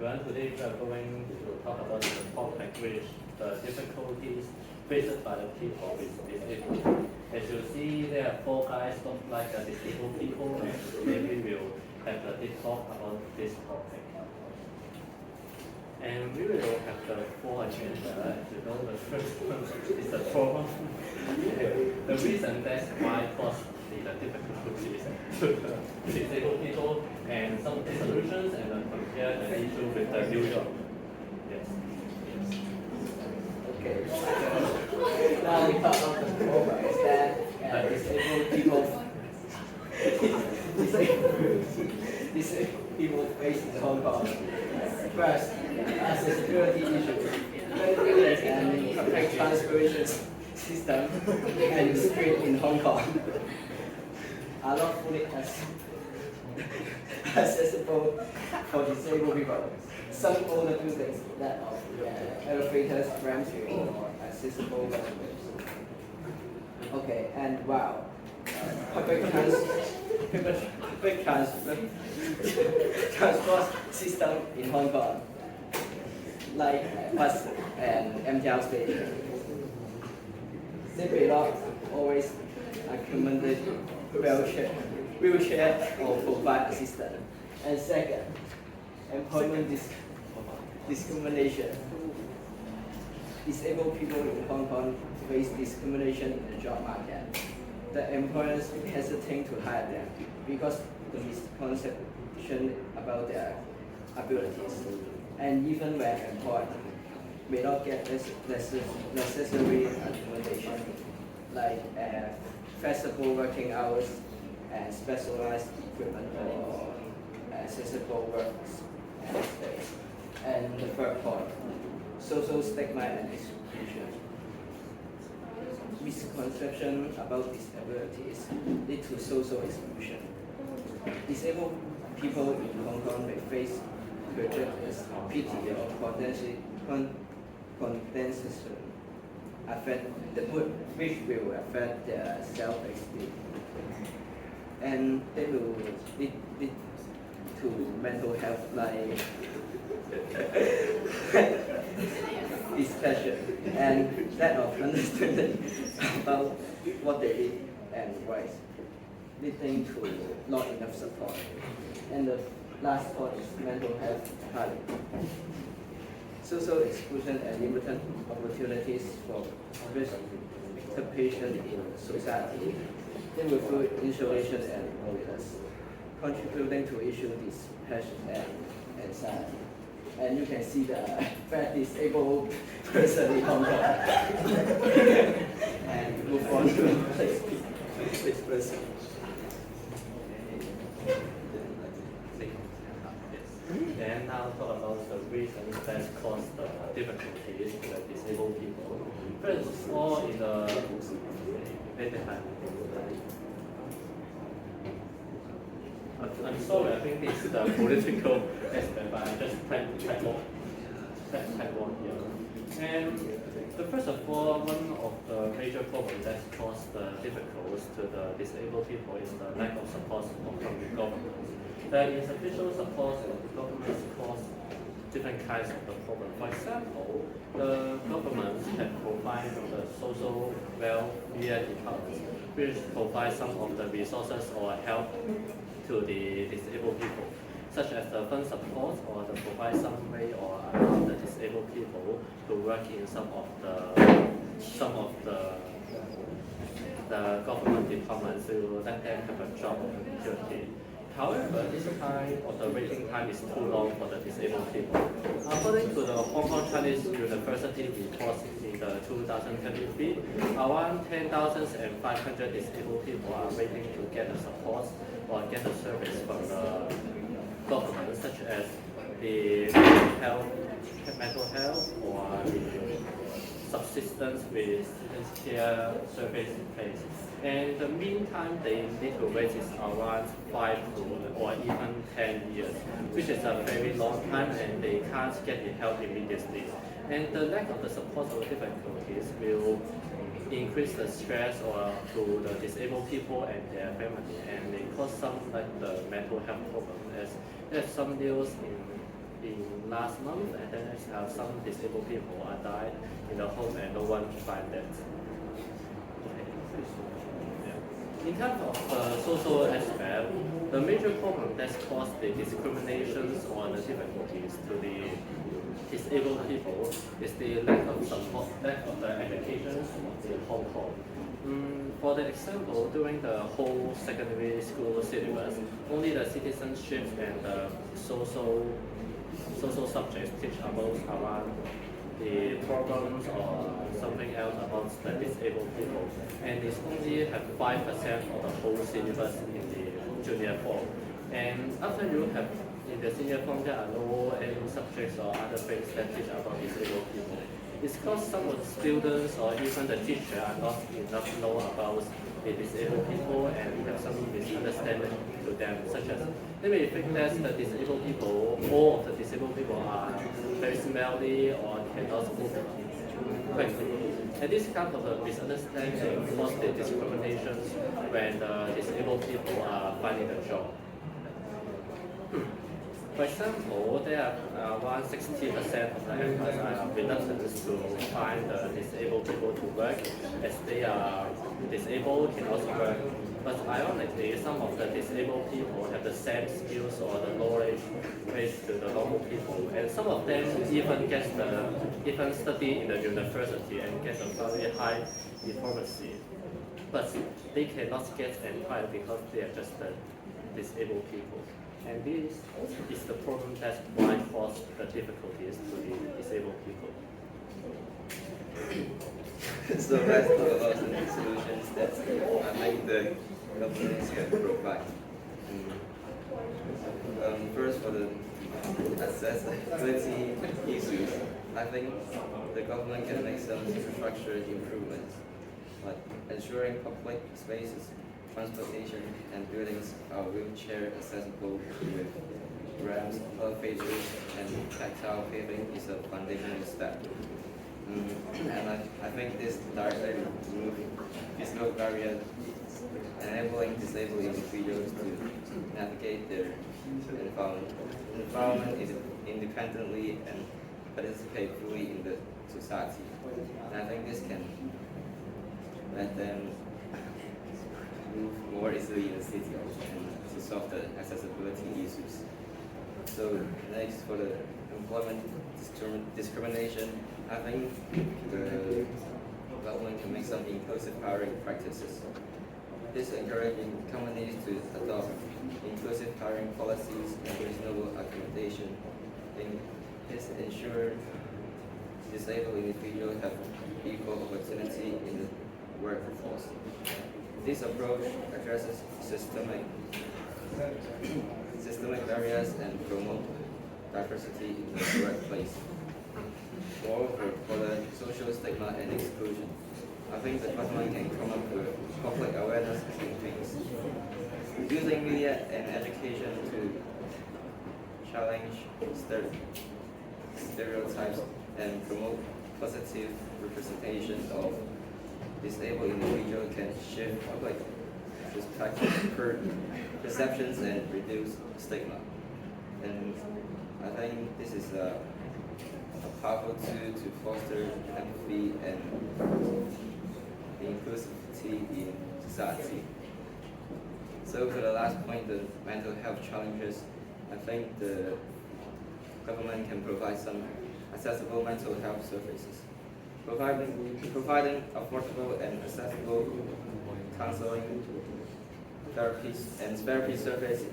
everyone. Today we are going to talk about the topic which the difficulties faced by the people with disability. As you see, there are four guys look like disabled people, and today we will have a deep talk about this topic. And we will have the four agenda. As you know, the first one is the problem. The reason that's why caused the difficulties to the disabled people, and some of the solutions, and then compare the issue with the new job. Yes. Okay. Now we talk about the problem is that disabled people disabled people face in Hong Kong. First, as a security issue, regulations and public transportation system and street in Hong Kong are not fully accessible for disabled people. Some older buildings lack of elevators, ramps, or accessible walkways. Okay, and wow, public transport system in Hong Kong, like bus and MTR station, they may not always accommodate wheelchair or provide assistance. And second, employment discrimination. Disabled people in Hong Kong face discrimination in the job market. The employers hesitate to hire them because the misconception about their abilities. And even when employed, may not get necessary accommodation like flexible working hours and specialized equipment or accessible work space. And the third point, social stigma and exclusion. Misconception about disabilities lead to social exclusion. Disabled people in Hong Kong may face prejudice, pity, or condensation affect the mood, which will affect their self-esteem, and they will lead to mental health like depression and lack of understanding about what they need and why, leading to not enough support. And the last point is mental health harm. Social exclusion and limited opportunities for participation in society. They will feel isolation and loneliness, contributing to issues depression and anxiety. And you can see the fat disabled person in Hong Kong. And move on to this person. Then now talk about the reasons that cause the difficulties to the disabled people. First of all, in the I'm sorry, I think this is the political aspect, but I just type one here. And the first of all, one of the major problems that cause the difficulties to the disabled people is the lack of support from the government. The insufficient support of the government cause different kinds of the problem. For example, the government have provided the social welfare department, which provide some of the resources or help to the disabled people, such as the fund support or to provide some way or allow the disabled people to work in some of the government departments to let them have a job opportunity. However, this time of the waiting time is too long for the disabled people. According to the Hong Kong Chinese University report in the 2023, around 10,500 disabled people are waiting to get the support or get the service from the government, such as the mental health or the subsistence with students care service in place. And the meantime, they need to wait is around 5 or even 10 years, which is a very long time, and they can't get the help immediately. And the lack of the support or difficulties will increase the stress or to the disabled people and their family, and they cause some like the mental health problem. As there's some news in last month, and then some disabled people are died in the home and no one find that. In terms of social aspect, the major problem that's caused the discriminations or the difficulties to the disabled people is the lack of support, lack of the education in Hong Kong. For the example, during the whole secondary school syllabus, only the citizenship and the social subjects teach about around the problems or something else about the disabled people, and it's only have 5% of the whole syllabus in the junior form. And after you have in the senior form, there are no any subjects or other things that teach about disabled people. It's because some of the students or even the teacher are not enough know about the disabled people and have some misunderstanding to them, such as they may think that the disabled people, all of the disabled people are very smelly or cannot move quickly. And this kind of misunderstanding causes the discriminations when the disabled people are finding a job. For example, there are around 60% of the employers are reluctant to find the disabled people to work as they are disabled, can also work. But ironically, some of the disabled people have the same skills or the knowledge raised to the normal people, and some of them even study in the university and get a very high diplomacy. But they cannot get employed because they are just disabled people. And this is the problem that's why cause the difficulties to the disabled people. So let's talk about some solutions that I think the governments can provide. First, for the accessibility issues, I think the government can make some infrastructure improvements, like ensuring public spaces, transportation, and buildings are wheelchair accessible with ramps, elevators, and tactile paving is a foundational step. And I think this directly removes physical barriers, enabling disabled individuals to navigate their environment independently and participate fully in the society. And I think this can let them move more easily in the city and to solve the accessibility issues. So next, for the employment discrimination, I think the government can make some inclusive hiring practices. This encouraging companies to adopt inclusive hiring policies and reasonable accommodation. And this ensure disabled individuals have equal opportunity in the workforce. This approach addresses systemic barriers and promote diversity in the workplace. Moreover, for the social stigma and exclusion, I think the government can come up with public awareness campaigns, using media and education to challenge stereotypes and promote positive representation of disabled individuals can shift public perceptions and reduce stigma. And I think this is a powerful tool to foster empathy and inclusivity in society. So for the last point, the mental health challenges, I think the government can provide some accessible mental health services. Providing affordable and accessible counseling, therapies, and therapy services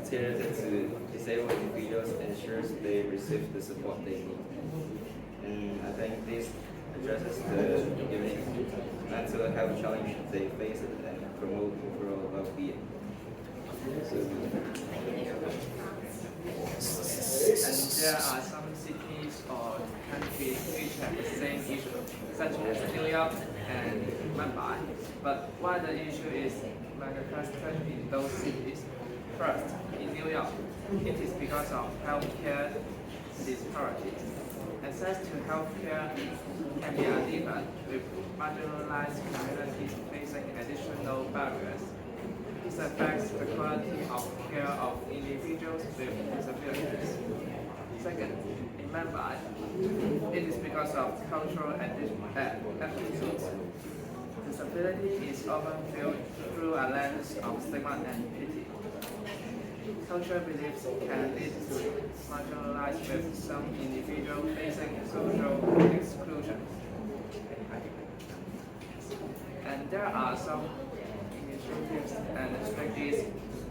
tailored to disabled individuals ensures they receive the support they need. And I think this addresses the unique mental health challenges they face and promote overall well-being. And there are some cities or countries which have the same issue, such as New York and Mumbai. But why the issue is manifested in those cities? First, in New York, it is because of healthcare disparities. Access to healthcare can be uneven, with marginalized communities facing additional barriers. This affects the quality of care of individuals with disabilities. Second, Mumbai, it is because of cultural attitudes. Disability is often viewed through a lens of stigma and pity. Cultural beliefs can lead to marginalized with some individual facing social exclusion. And there are some initiatives and strategies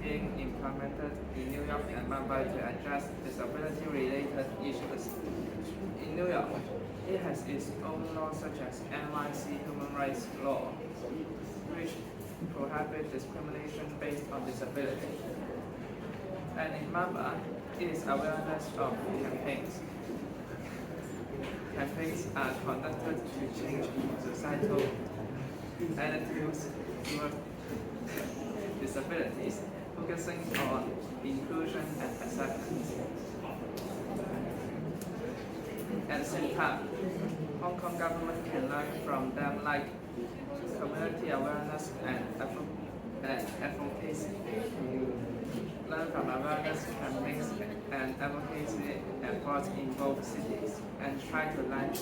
being implemented in New York and Mumbai to address disability-related issues. In New York, it has its own laws such as NYC Human Rights Law, which prohibit discrimination based on disability. And in Mumbai, it is awareness of campaigns. Campaigns are conducted to change societal attitudes toward disabilities, focusing on inclusion and acceptance. At the same time, Hong Kong government can learn from them like community awareness and advocacy. Learn from awareness campaigns and advocacy efforts in both cities and try to launch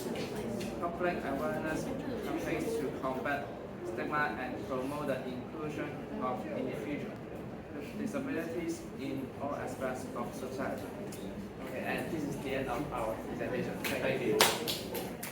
public awareness campaigns to combat stigma and promote the inclusion of individuals with disabilities in all aspects of society. Okay, and this is the end of our presentation. Thank you.